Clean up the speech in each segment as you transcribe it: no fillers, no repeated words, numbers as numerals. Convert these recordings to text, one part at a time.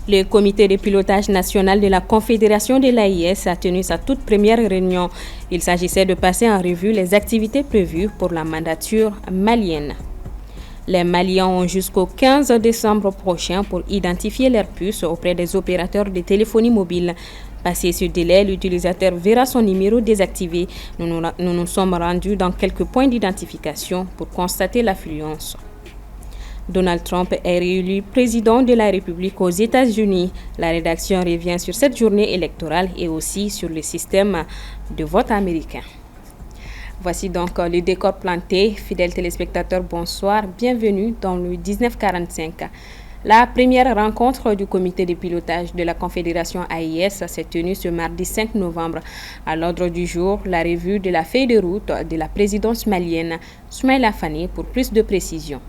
Le comité de pilotage national de la Confédération de l'AIS a tenu sa toute première réunion. Il s'agissait de passer en revue les activités prévues pour la mandature malienne. Les Maliens ont jusqu'au 15 décembre prochain pour identifier leurs puces auprès des opérateurs de téléphonie mobile. Passé ce délai, l'utilisateur verra son numéro désactivé. Nous nous sommes rendus dans quelques points d'identification pour constater l'affluence. Donald Trump est réélu président de la République aux États-Unis. La rédaction revient sur cette journée électorale et aussi sur le système de vote américain. Voici donc le décor planté. Fidèles téléspectateurs, bonsoir. Bienvenue dans le 1945. La première rencontre du comité de pilotage de la Confédération AIS s'est tenue ce mardi 5 novembre. À l'ordre du jour, la revue de la feuille de route de la présidence malienne. Soumaïla Fani pour plus de précisions.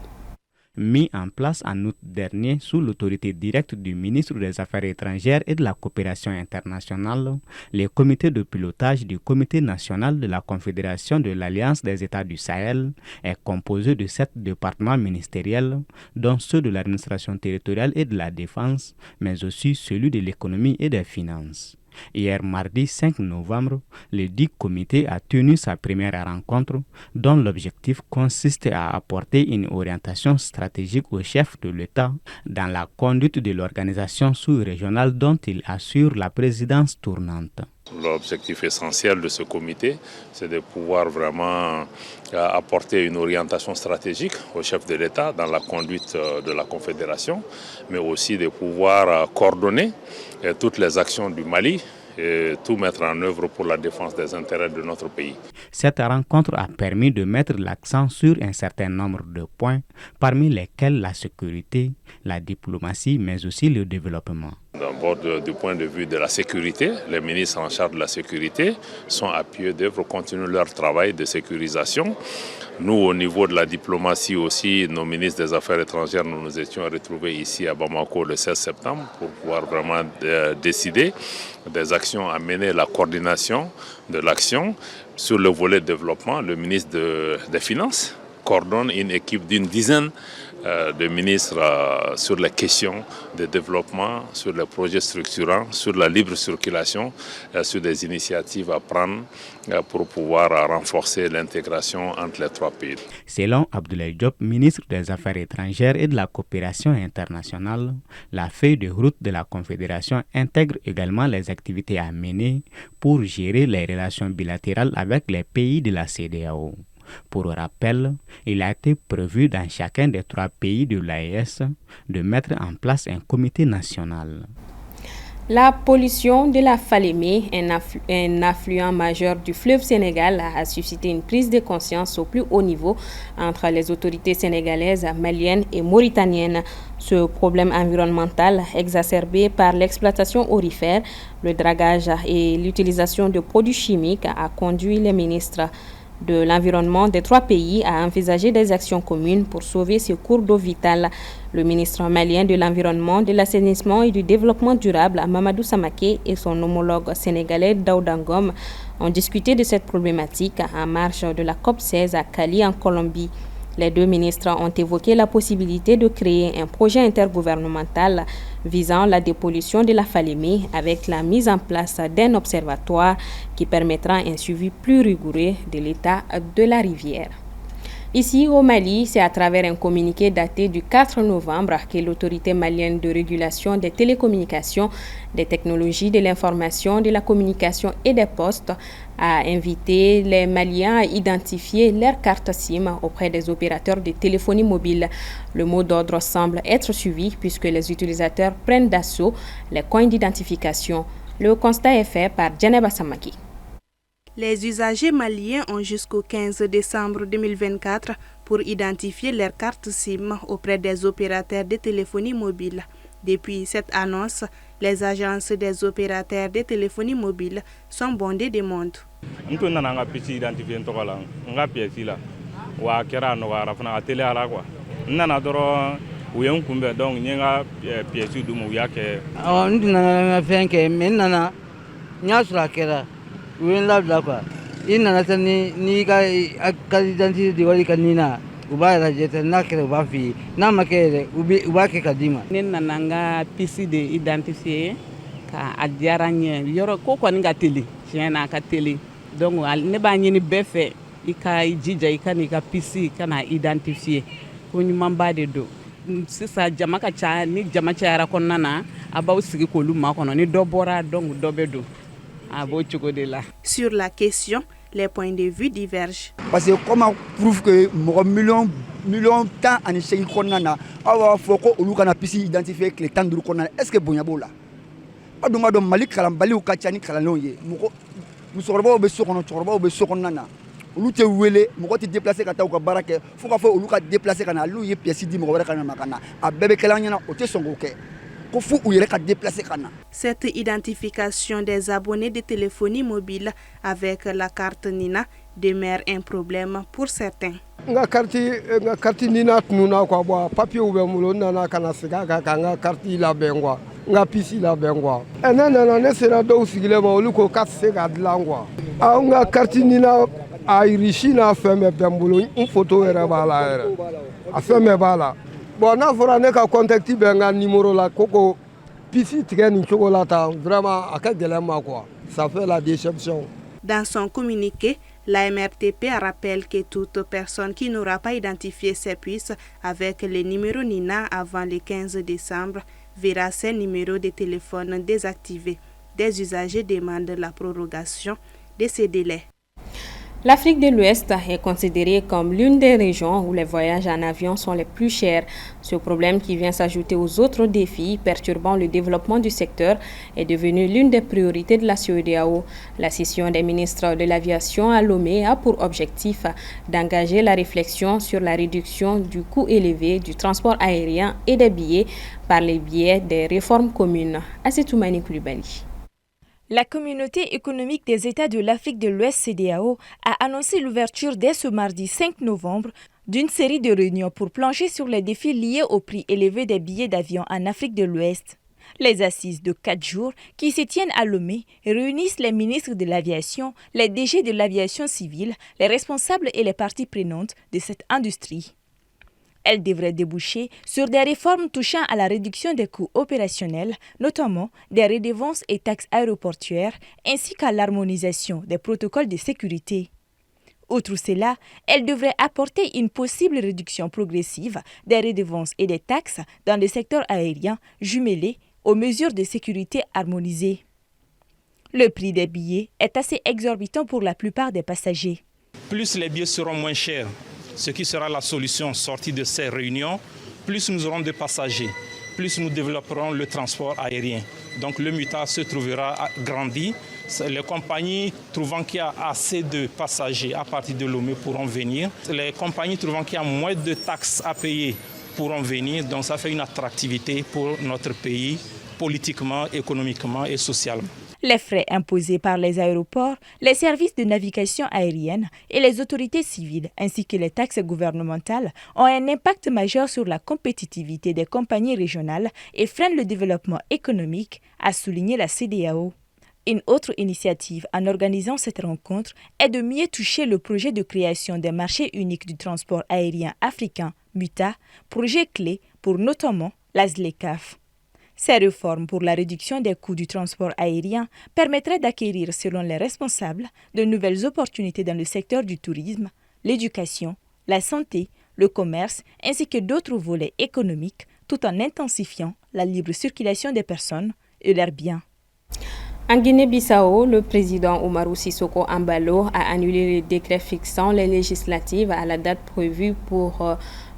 Mis en place en août dernier sous l'autorité directe du ministre des Affaires étrangères et de la coopération internationale, le comité de pilotage du Comité national de la Confédération de l'Alliance des États du Sahel est composé de 7 départements ministériels, dont ceux de l'administration territoriale et de la défense, mais aussi celui de l'économie et des finances. Hier mardi 5 novembre, le dit comité a tenu sa première rencontre dont l'objectif consiste à apporter une orientation stratégique au chef de l'État dans la conduite de l'organisation sous-régionale dont il assure la présidence tournante. L'objectif essentiel de ce comité, c'est de pouvoir vraiment apporter une orientation stratégique au chef de l'État dans la conduite de la Confédération, mais aussi de pouvoir coordonner toutes les actions du Mali et tout mettre en œuvre pour la défense des intérêts de notre pays. Cette rencontre a permis de mettre l'accent sur un certain nombre de points, parmi lesquels la sécurité, la diplomatie, mais aussi le développement. D'abord, du point de vue de la sécurité, les ministres en charge de la sécurité sont à pied d'œuvre, continuent leur travail de sécurisation. Nous, au niveau de la diplomatie aussi, nos ministres des Affaires étrangères, nous nous étions retrouvés ici à Bamako le 16 septembre pour pouvoir vraiment décider des actions à mener, la coordination de l'action. Sur le volet développement, le ministre des Finances coordonne une équipe d'une dizaine de ministres sur les questions de développement, sur les projets structurants, sur la libre circulation, sur des initiatives à prendre pour pouvoir renforcer l'intégration entre les trois pays. Selon Abdoulaye Diop, ministre des Affaires étrangères et de la coopération internationale, la feuille de route de la Confédération intègre également les activités à mener pour gérer les relations bilatérales avec les pays de la CEDEAO. Pour rappel, il a été prévu dans chacun des 3 pays de l'AES de mettre en place un comité national. La pollution de la Falémé, un affluent majeur du fleuve Sénégal, a suscité une prise de conscience au plus haut niveau entre les autorités sénégalaises, maliennes et mauritaniennes. Ce problème environnemental, exacerbé par l'exploitation aurifère, le dragage et l'utilisation de produits chimiques, a conduit les ministres de l'environnement des 3 pays à envisager des actions communes pour sauver ce cours d'eau vital. Le ministre malien de l'Environnement, de l'Assainissement et du Développement durable, Mamadou Samaké, et son homologue sénégalais Daouda Ngom ont discuté de cette problématique en marge de la COP16 à Cali en Colombie. Les 2 ministres ont évoqué la possibilité de créer un projet intergouvernemental visant la dépollution de la Falémé avec la mise en place d'un observatoire qui permettra un suivi plus rigoureux de l'état de la rivière. Ici au Mali, c'est à travers un communiqué daté du 4 novembre que l'autorité malienne de régulation des télécommunications, des technologies de l'information, de la communication et des postes a invité les Maliens à identifier leur carte SIM auprès des opérateurs de téléphonie mobile. Le mot d'ordre semble être suivi puisque les utilisateurs prennent d'assaut les coins d'identification. Le constat est fait par Djeneba Samaki. Les usagers maliens ont jusqu'au 15 décembre 2024 pour identifier leur carte SIM auprès des opérateurs de téléphonie mobile. Depuis cette annonce, les agences des opérateurs de téléphonie mobile sont bondées de monde. u ye n kunbɛn donc n ye n ka pièce d'u ma u y'a kɛ. N tun nana n ka fɛn kɛ mais n nana n y'a sɔrɔ a kɛra u ye n labila quoi. I nana sisan n'i ka carte d'identité de wali ka nina u b'a lajɛ ten n'a kɛra u b'a f'i ye n'a ma kɛ yɛrɛ u b'a kɛ ka d'i ma. Ne nana n ka pièce de identifier k'a diyara n ye yɔrɔ ko kɔni ka teli tiɲɛ na a ka teli donc ne b'a ɲini bɛɛ fɛ i ka i jija i ka n'i ka pièce ka na identifier ko ɲumanba de don. Sisan jama ka ca ni jama cayara kɔnɔna na a b'aw sigi k'olu makɔnɔ ni dɔ bɔra donc dɔ bɛ don a b'o cogo de la. Sur la question, les points de vue divergent. Parce que comment prouve que mɔgɔ million 18 kɔnɔna na aw b'a fɔ ko olu kana pièce identifier tile 15 kɔnɔna na est-ce que bonya b'o la? Aw dun b'a dɔn Mali kalanbaliw ka ca ni kalanlenw ye musokɔrɔbaw bɛ so kɔnɔ cɛkɔrɔbaw bɛ so kɔnɔna na olu tɛ wele mɔgɔ tɛ déplacer ka taa u ka baara kɛ fo k'a fɔ olu ka déplacer ka na olu ye pièce di mɔgɔ wɛrɛ ka na ka na a bɛɛ bɛ kɛla ɲɛna o tɛ sɔn k'o kɛ ko fo u yɛrɛ ka déplacer ka na. Cette identification des abonnés de téléphonie mobile avec la carte Nina demeure un problème pour certains. Nga carte Nina tununa quoi bon papier ou bɛ n bolo n nana ka na segin a kan ka n ka carte labɛn quoi n ka pièce labɛn quoi. Ne nana ne sera dɔw sigilen ma olu ko k'a tɛ se ka dilan quoi. N ka carte Nina a riche n'a fɛn bɛɛ bɛ n bolo n photo yɛrɛ b'a la yɛrɛ a fɛn bɛɛ b'a la. Bon n'a fɔra ne ka contact bɛ n ka numéro la ko pièce tigɛ nin cogo la tan vraiment a ka gɛlɛn ma quoi ça fait la déception. Dans son communiqué, la MRTP rappelle que toute personne qui n'aura pas identifié ses puces avec le numéro Nina avant le 15 décembre verra ses numéros de téléphone désactivés. Des usagers demandent la prorogation de ces délais. L'Afrique de l'Ouest est considérée comme l'une des régions où les voyages en avion sont les plus chers. Ce problème, qui vient s'ajouter aux autres défis perturbant le développement du secteur, est devenu l'une des priorités de la CEDEAO. La session des ministres de l'aviation à Lomé a pour objectif d'engager la réflexion sur la réduction du coût élevé du transport aérien et des billets par les biais des réformes communes. Assetoumani Koulibaly. La communauté économique des États de l'Afrique de l'Ouest CEDEAO a annoncé l'ouverture dès ce mardi 5 novembre d'une série de réunions pour plancher sur les défis liés au prix élevé des billets d'avion en Afrique de l'Ouest. Les assises de 4 jours qui se tiennent à Lomé réunissent les ministres de l'aviation, les DG de l'aviation civile, les responsables et les parties prenantes de cette industrie. Elle devrait déboucher sur des réformes touchant à la réduction des coûts opérationnels, notamment des redevances et taxes aéroportuaires, ainsi qu'à l'harmonisation des protocoles de sécurité. Outre cela, elle devrait apporter une possible réduction progressive des redevances et des taxes dans le secteur aérien, jumelées aux mesures de sécurité harmonisées. Le prix des billets est assez exorbitant pour la plupart des passagers. Plus les billets seront moins chers, ce qui sera la solution sortie de ces réunions, plus nous aurons de passagers, plus nous développerons le transport aérien. Donc le MUTA se trouvera grandi. Les compagnies trouvant qu'il y a assez de passagers à partir de Lomé pourront venir. Les compagnies trouvant qu'il y a moins de taxes à payer pourront venir. Donc ça fait une attractivité pour notre pays, politiquement, économiquement et socialement. Les frais imposés par les aéroports, les services de navigation aérienne et les autorités civiles, ainsi que les taxes gouvernementales, ont un impact majeur sur la compétitivité des compagnies régionales et freinent le développement économique, a souligné la CEDEAO. Une autre initiative en organisant cette rencontre est de mieux toucher le projet de création des marchés uniques du transport aérien africain, MUTA, projet clé pour notamment la ZLECAf. Ces réformes pour la réduction des coûts du transport aérien permettraient d'acquérir, selon les responsables, de nouvelles opportunités dans le secteur du tourisme, l'éducation, la santé, le commerce, ainsi que d'autres volets économiques, tout en intensifiant la libre circulation des personnes et leurs biens. En Guinée-Bissau, le président Oumarou Sissoko Embalo a annulé le décret fixant les législatives à la date prévue pour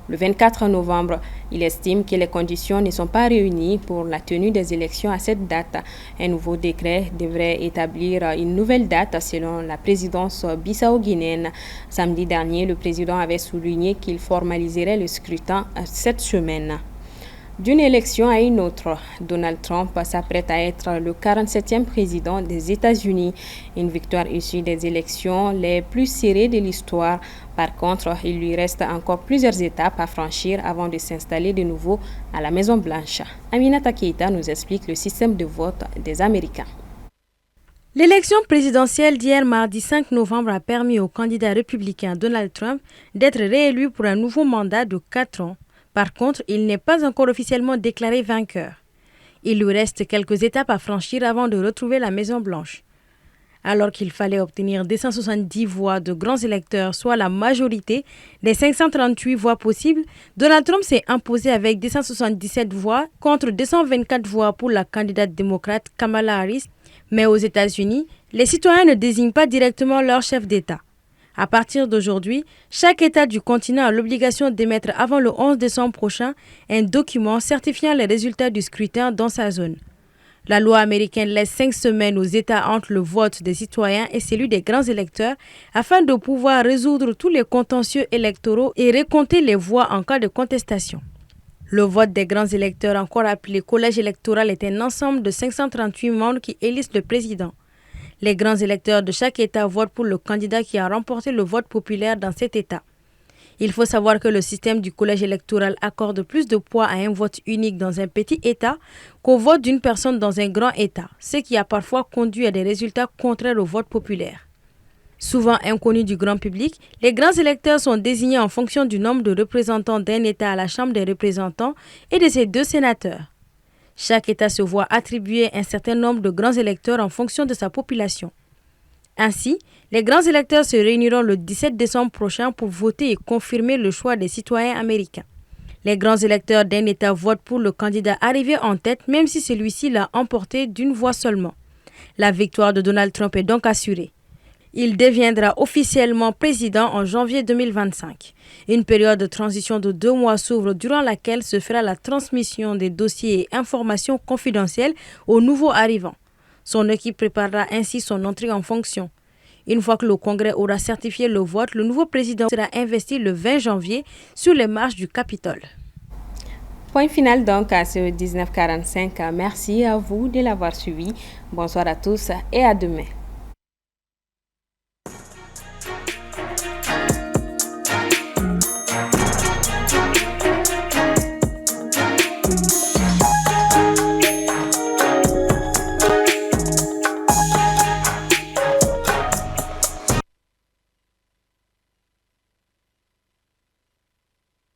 le 24 novembre. Il estime que les conditions ne sont pas réunies pour la tenue des élections à cette date. Un nouveau décret devrait établir une nouvelle date selon la présidence bissau-guinéenne. Samedi dernier, le président avait souligné qu'il formaliserait le scrutin cette semaine. D'une élection à une autre, Donald Trump s'apprête à être le 47e président des États-Unis, une victoire issue des élections les plus serrées de l'histoire. Par contre, il lui reste encore plusieurs étapes à franchir avant de s'installer de nouveau à la Maison-Blanche. Aminata Keita nous explique le système de vote des Américains. L'élection présidentielle d'hier mardi 5 novembre a permis au candidat républicain Donald Trump d'être réélu pour un nouveau mandat de 4 ans. Par contre, il n'est pas encore officiellement déclaré vainqueur. Il lui reste quelques étapes à franchir avant de retrouver la Maison-Blanche. Alors qu'il fallait obtenir 270 voix de grands électeurs, soit la majorité des 538 voix possibles, Donald Trump s'est imposé avec 277 voix contre 224 voix pour la candidate démocrate Kamala Harris. Mais aux États-Unis, les citoyens ne désignent pas directement leur chef d'État. À partir d'aujourd'hui, chaque État du continent a l'obligation d'émettre avant le 11 décembre prochain un document certifiant les résultats du scrutin dans sa zone. La loi américaine laisse 5 semaines aux États entre le vote des citoyens et celui des grands électeurs afin de pouvoir résoudre tous les contentieux électoraux et recompter les voix en cas de contestation. Le vote des grands électeurs, encore appelé collège électoral, est un ensemble de 538 membres qui élisent le président. Les grands électeurs de chaque État votent pour le candidat qui a remporté le vote populaire dans cet État. Il faut savoir que le système du collège électoral accorde plus de poids à un vote unique dans un petit État qu'au vote d'une personne dans un grand État, ce qui a parfois conduit à des résultats contraires au vote populaire. Souvent inconnus du grand public, les grands électeurs sont désignés en fonction du nombre de représentants d'un État à la Chambre des représentants et de ses 2 sénateurs. Chaque État se voit attribuer un certain nombre de grands électeurs en fonction de sa population. Ainsi, les grands électeurs se réuniront le 17 décembre prochain pour voter et confirmer le choix des citoyens américains. Les grands électeurs d'un État votent pour le candidat arrivé en tête, même si celui-ci l'a emporté d'une voix seulement. La victoire de Donald Trump est donc assurée. Il deviendra officiellement président en janvier 2025. Une période de transition de 2 mois s'ouvre durant laquelle se fera la transmission des dossiers et informations confidentielles aux nouveaux arrivants. Son équipe préparera ainsi son entrée en fonction. Une fois que le Congrès aura certifié le vote, le nouveau président sera investi le 20 janvier sur les marches du Capitole. Point final donc à ce 19h45. Merci à vous de l'avoir suivi. Bonsoir à tous et à demain.